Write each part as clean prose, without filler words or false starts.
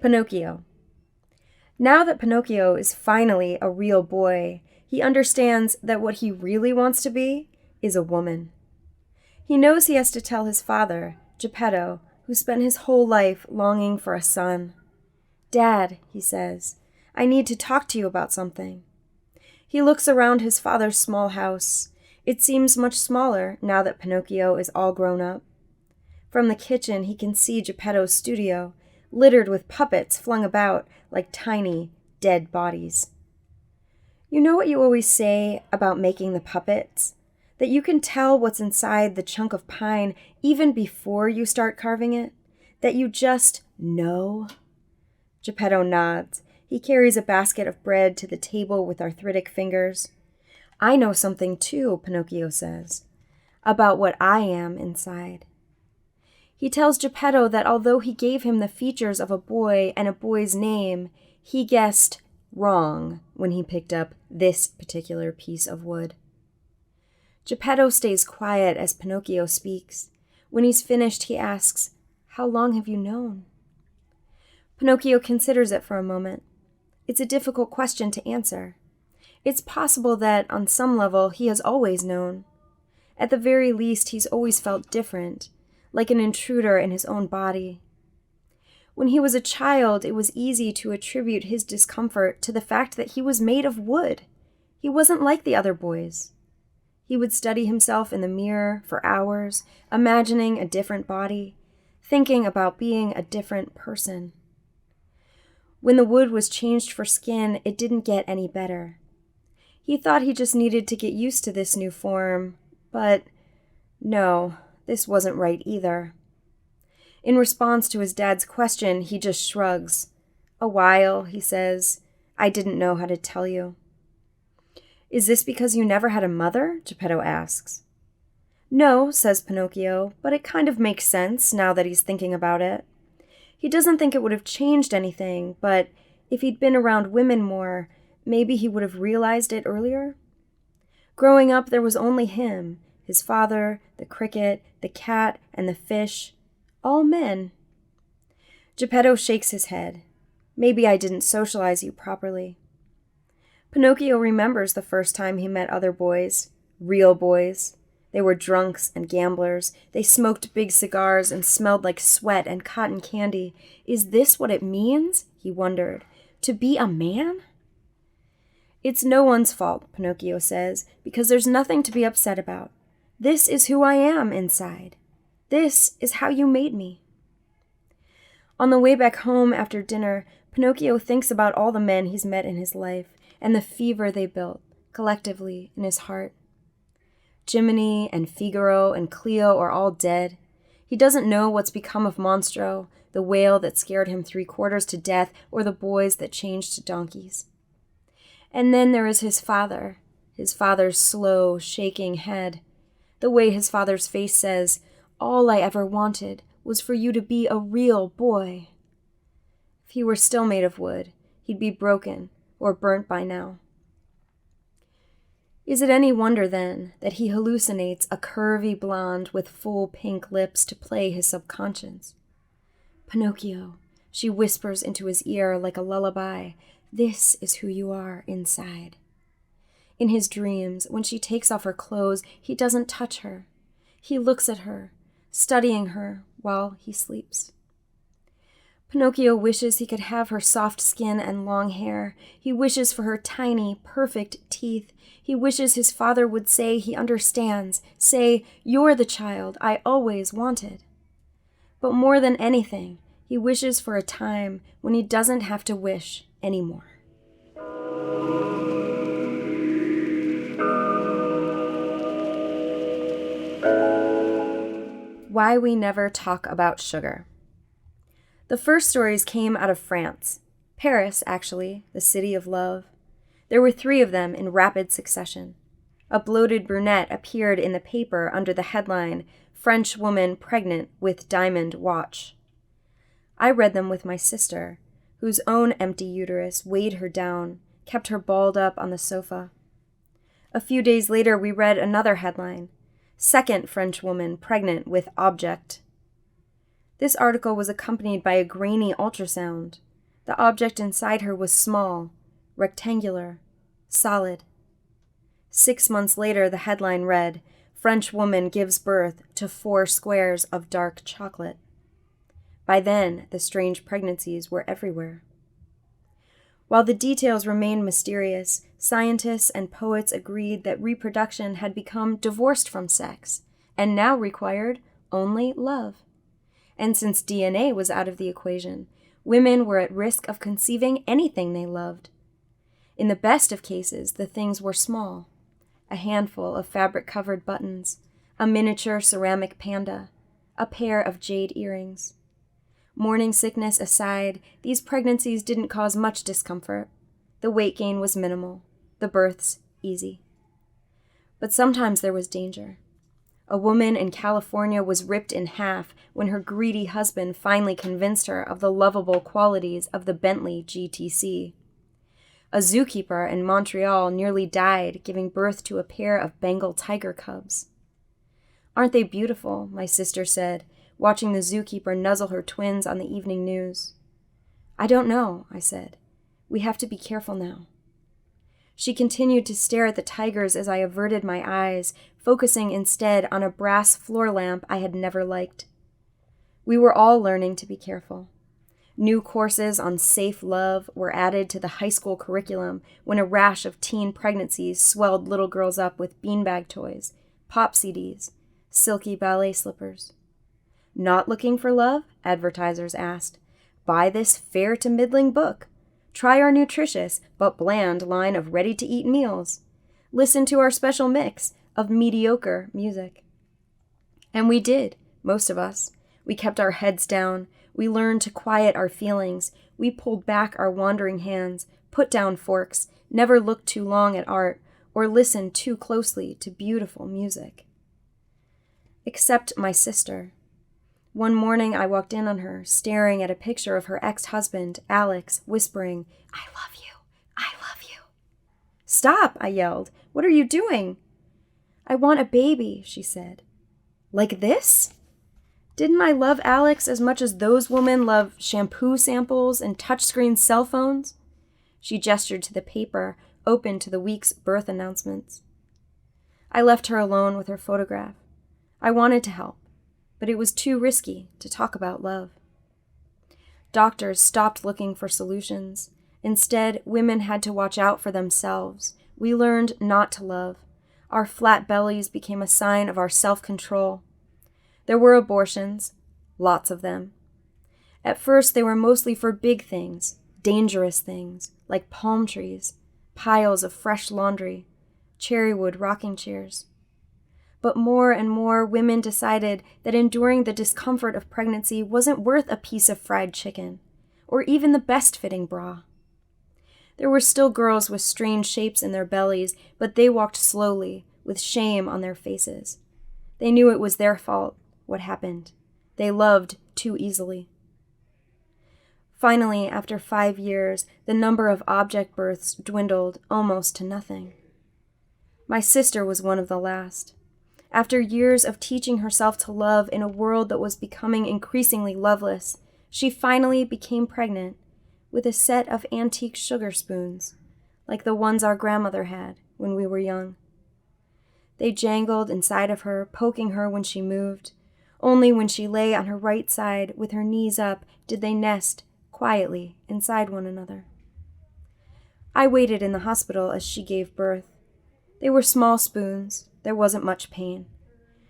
Pinocchio. Now that Pinocchio is finally a real boy, he understands that what he really wants to be is a woman. He knows he has to tell his father, Geppetto, who spent his whole life longing for a son. "Dad," he says, "I need to talk to you about something." He looks around his father's small house. It seems much smaller now that Pinocchio is all grown up. From the kitchen, he can see Geppetto's studio, littered with puppets flung about like tiny, dead bodies. You know what you always say about making the puppets? That you can tell what's inside the chunk of pine even before you start carving it? That you just know? Geppetto nods. He carries a basket of bread to the table with arthritic fingers. "I know something too," Pinocchio says, "about what I am inside." He tells Geppetto that although he gave him the features of a boy and a boy's name, he guessed wrong when he picked up this particular piece of wood. Geppetto stays quiet as Pinocchio speaks. When he's finished, he asks, "How long have you known?" Pinocchio considers it for a moment. It's a difficult question to answer. It's possible that, on some level, he has always known. At the very least, he's always felt different, like an intruder in his own body. When he was a child, it was easy to attribute his discomfort to the fact that he was made of wood. He wasn't like the other boys. He would study himself in the mirror for hours, imagining a different body, thinking about being a different person. When the wood was changed for skin, it didn't get any better. He thought he just needed to get used to this new form, but no, this wasn't right either. In response to his dad's question, he just shrugs. "A while," he says. "I didn't know how to tell you." "Is this because you never had a mother?" Geppetto asks. "No," says Pinocchio, "but it kind of makes sense now that he's thinking about it." He doesn't think it would have changed anything, but if he'd been around women more, maybe he would have realized it earlier. Growing up, there was only him, his father, the cricket, the cat, and the fish, all men. Geppetto shakes his head. "Maybe I didn't socialize you properly." Pinocchio remembers the first time he met other boys, real boys. They were drunks and gamblers. They smoked big cigars and smelled like sweat and cotton candy. Is this what it means, he wondered, to be a man? "It's no one's fault," Pinocchio says, "because there's nothing to be upset about. This is who I am inside. This is how you made me." On the way back home after dinner, Pinocchio thinks about all the men he's met in his life and the fever they built, collectively, in his heart. Jiminy and Figaro and Cleo are all dead. He doesn't know what's become of Monstro, the whale that scared him 3/4 to death, or the boys that changed to donkeys. And then there is his father's slow, shaking head. The way his father's face says, "All I ever wanted was for you to be a real boy." If he were still made of wood, he'd be broken or burnt by now. Is it any wonder, then, that he hallucinates a curvy blonde with full pink lips to play his subconscious? "Pinocchio," she whispers into his ear like a lullaby, "this is who you are inside." In his dreams, when she takes off her clothes, he doesn't touch her. He looks at her, studying her while he sleeps. Pinocchio wishes he could have her soft skin and long hair. He wishes for her tiny, perfect teeth. He wishes his father would say he understands, say, "You're the child I always wanted." But more than anything, he wishes for a time when he doesn't have to wish anymore. Why we never talk about sugar. The first stories came out of France. Paris, actually, the city of love. There were 3 of them in rapid succession. A bloated brunette appeared in the paper under the headline, "French Woman Pregnant with Diamond Watch." I read them with my sister, whose own empty uterus weighed her down, kept her balled up on the sofa. A few days later, we read another headline, "Second French Woman Pregnant with Object." This article was accompanied by a grainy ultrasound. The object inside her was small, rectangular, solid. 6 months later, the headline read, "French woman gives birth to 4 squares of dark chocolate." By then, the strange pregnancies were everywhere. While the details remained mysterious, scientists and poets agreed that reproduction had become divorced from sex and now required only love. And since DNA was out of the equation, women were at risk of conceiving anything they loved. In the best of cases, the things were small: a handful of fabric-covered buttons, a miniature ceramic panda, a pair of jade earrings. Morning sickness aside, these pregnancies didn't cause much discomfort. The weight gain was minimal, the births easy. But sometimes there was danger. A woman in California was ripped in half when her greedy husband finally convinced her of the lovable qualities of the Bentley GTC. A zookeeper in Montreal nearly died giving birth to a pair of Bengal tiger cubs. "Aren't they beautiful?" my sister said, watching the zookeeper nuzzle her twins on the evening news. "I don't know," I said. "We have to be careful now." She continued to stare at the tigers as I averted my eyes, focusing instead on a brass floor lamp I had never liked. We were all learning to be careful. New courses on safe love were added to the high school curriculum when a rash of teen pregnancies swelled little girls up with beanbag toys, pop CDs, silky ballet slippers. "Not looking for love?" advertisers asked. "Buy this fair to middling book. Try our nutritious but bland line of ready-to-eat meals. Listen to our special mix of mediocre music." And we did, most of us. We kept our heads down. We learned to quiet our feelings. We pulled back our wandering hands, put down forks, never looked too long at art, or listened too closely to beautiful music. Except my sister. One morning I walked in on her, staring at a picture of her ex-husband, Alex, whispering, "I love you, I love you." "Stop," I yelled. "What are you doing?" "I want a baby," she said. "Like this?" Didn't I love Alex as much as those women love shampoo samples and touchscreen cell phones? She gestured to the paper, open to the week's birth announcements. I left her alone with her photograph. I wanted to help, but it was too risky to talk about love. Doctors stopped looking for solutions. Instead, women had to watch out for themselves. We learned not to love. Our flat bellies became a sign of our self-control. There were abortions, lots of them. At first, they were mostly for big things, dangerous things, like palm trees, piles of fresh laundry, cherrywood rocking chairs. But more and more women decided that enduring the discomfort of pregnancy wasn't worth a piece of fried chicken, or even the best-fitting bra. There were still girls with strange shapes in their bellies, but they walked slowly, with shame on their faces. They knew it was their fault, what happened. They loved too easily. Finally, after 5 years, the number of object births dwindled almost to nothing. My sister was one of the last. After years of teaching herself to love in a world that was becoming increasingly loveless, she finally became pregnant with a set of antique sugar spoons, like the ones our grandmother had when we were young. They jangled inside of her, poking her when she moved. Only when she lay on her right side with her knees up did they nest quietly inside one another. I waited in the hospital as she gave birth. They were small spoons. There wasn't much pain.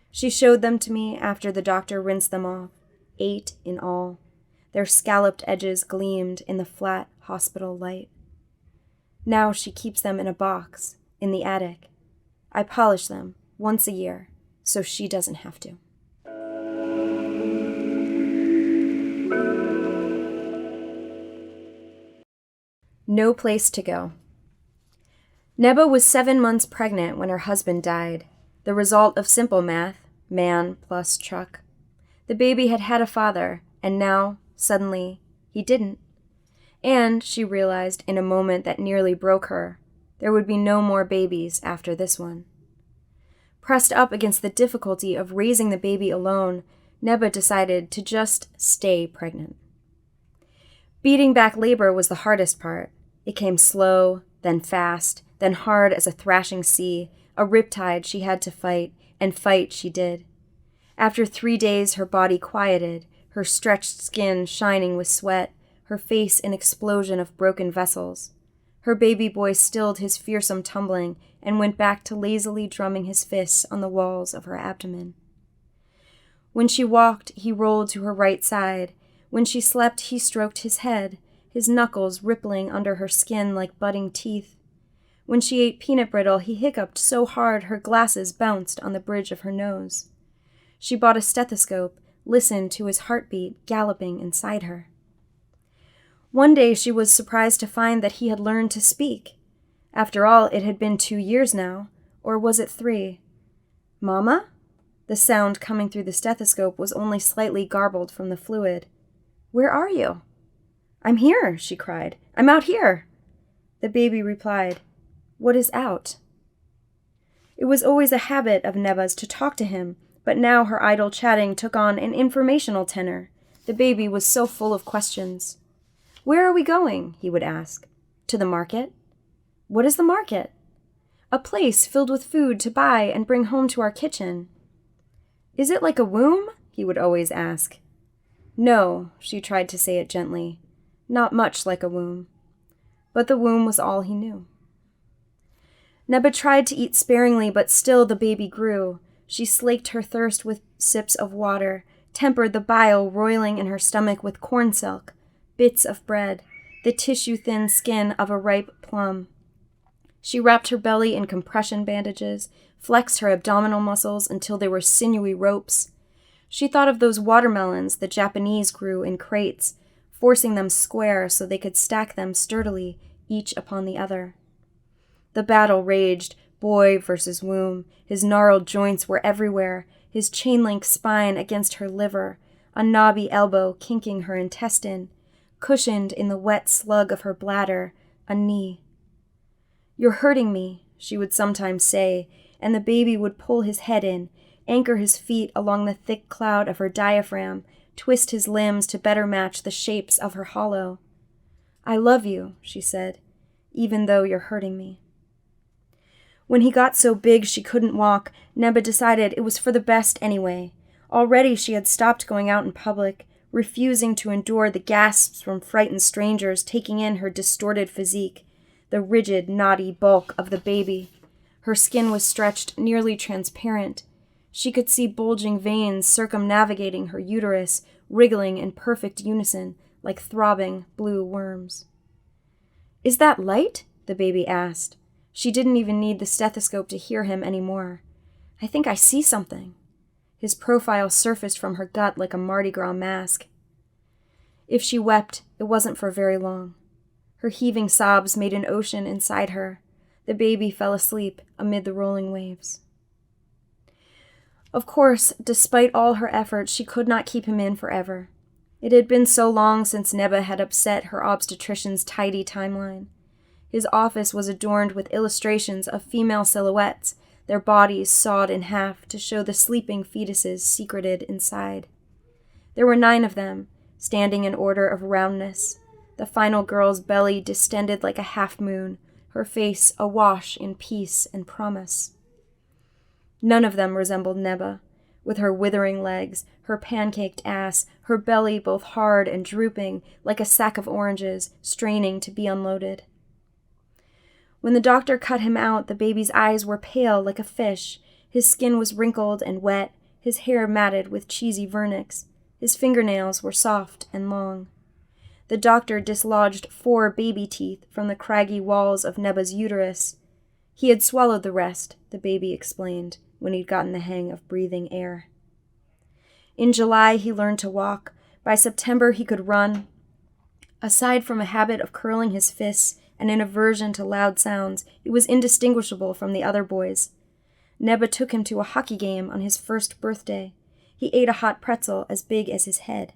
She showed them to me after the doctor rinsed them off, 8 in all. Their scalloped edges gleamed in the flat hospital light. Now she keeps them in a box in the attic. I polish them once a year so she doesn't have to. No place to go. Neba was 7 months pregnant when her husband died, the result of simple math, man plus truck. The baby had had a father, and now, suddenly, he didn't. And, she realized in a moment that nearly broke her, there would be no more babies after this one. Pressed up against the difficulty of raising the baby alone, Neba decided to just stay pregnant. Beating back labor was the hardest part. It came slow, then fast, then hard as a thrashing sea, a riptide she had to fight, and fight she did. After 3 days, her body quieted, her stretched skin shining with sweat, her face an explosion of broken vessels. Her baby boy stilled his fearsome tumbling and went back to lazily drumming his fists on the walls of her abdomen. When she walked, he rolled to her right side. When she slept, he stroked his head, his knuckles rippling under her skin like budding teeth. When she ate peanut brittle, he hiccuped so hard her glasses bounced on the bridge of her nose. She bought a stethoscope, listened to his heartbeat galloping inside her. One day she was surprised to find that he had learned to speak. After all, it had been 2 years now, or was it 3? "Mama?" The sound coming through the stethoscope was only slightly garbled from the fluid. "Where are you?" "I'm here," she cried. "I'm out here." The baby replied, "What is out?" It was always a habit of Neba's to talk to him, but now her idle chatting took on an informational tenor. The baby was so full of questions. "Where are we going?" he would ask. "To the market." "What is the market?" "A place filled with food to buy and bring home to our kitchen." "Is it like a womb?" he would always ask. "No," she tried to say it gently, "not much like a womb." But the womb was all he knew. Neba tried to eat sparingly, but still the baby grew. She slaked her thirst with sips of water, tempered the bile roiling in her stomach with corn silk, bits of bread, the tissue-thin skin of a ripe plum. She wrapped her belly in compression bandages, flexed her abdominal muscles until they were sinewy ropes. She thought of those watermelons the Japanese grew in crates, forcing them square so they could stack them sturdily, each upon the other. The battle raged, boy versus womb. His gnarled joints were everywhere, his chain-link spine against her liver, a knobby elbow kinking her intestine, cushioned in the wet slug of her bladder, a knee. "You're hurting me," she would sometimes say, and the baby would pull his head in, anchor his feet along the thick cloud of her diaphragm, twist his limbs to better match the shapes of her hollow. "I love you," she said, "even though you're hurting me." When he got so big she couldn't walk, Neba decided it was for the best anyway. Already she had stopped going out in public, refusing to endure the gasps from frightened strangers taking in her distorted physique, the rigid, knotty bulk of the baby. Her skin was stretched nearly transparent. She could see bulging veins circumnavigating her uterus, wriggling in perfect unison, like throbbing blue worms. "Is that light?" the baby asked. She didn't even need the stethoscope to hear him anymore. "I think I see something." His profile surfaced from her gut like a Mardi Gras mask. If she wept, it wasn't for very long. Her heaving sobs made an ocean inside her. The baby fell asleep amid the rolling waves. Of course, despite all her efforts, she could not keep him in forever. It had been so long since Neba had upset her obstetrician's tidy timeline. His office was adorned with illustrations of female silhouettes, their bodies sawed in half to show the sleeping fetuses secreted inside. There were 9 of them, standing in order of roundness, the final girl's belly distended like a half-moon, her face awash in peace and promise. None of them resembled Neba, with her withering legs, her pancaked ass, her belly both hard and drooping like a sack of oranges, straining to be unloaded. When the doctor cut him out, the baby's eyes were pale like a fish, his skin was wrinkled and wet, his hair matted with cheesy vernix, his fingernails were soft and long. The doctor dislodged 4 baby teeth from the craggy walls of Neba's uterus. He had swallowed the rest, the baby explained, when he'd gotten the hang of breathing air. In July, he learned to walk. By September, he could run. Aside from a habit of curling his fists and an aversion to loud sounds, he was indistinguishable from the other boys. Neba took him to a hockey game on his first birthday. He ate a hot pretzel as big as his head.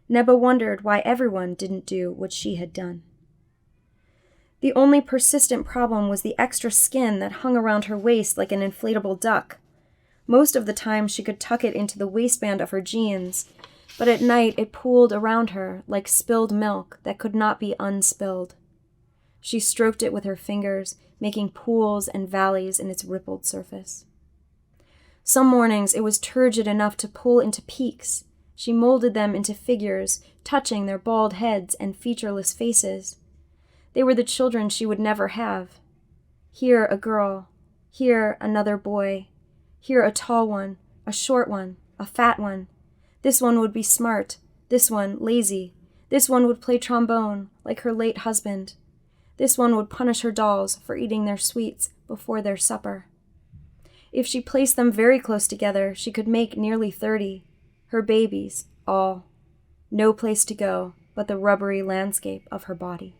Neba wondered why everyone didn't do what she had done. The only persistent problem was the extra skin that hung around her waist like an inflatable duck. Most of the time she could tuck it into the waistband of her jeans. but at night it pooled around her like spilled milk that could not be unspilled. She stroked it with her fingers, making pools and valleys in its rippled surface. Some mornings it was turgid enough to pull into peaks. She molded them into figures, touching their bald heads and featureless faces. They were the children she would never have. Here a girl, here another boy, here a tall one, a short one, a fat one. This one would be smart, this one lazy. This one would play trombone, like her late husband. This one would punish her dolls for eating their sweets before their supper. If she placed them very close together, she could make nearly 30. Her babies, all. No place to go but the rubbery landscape of her body.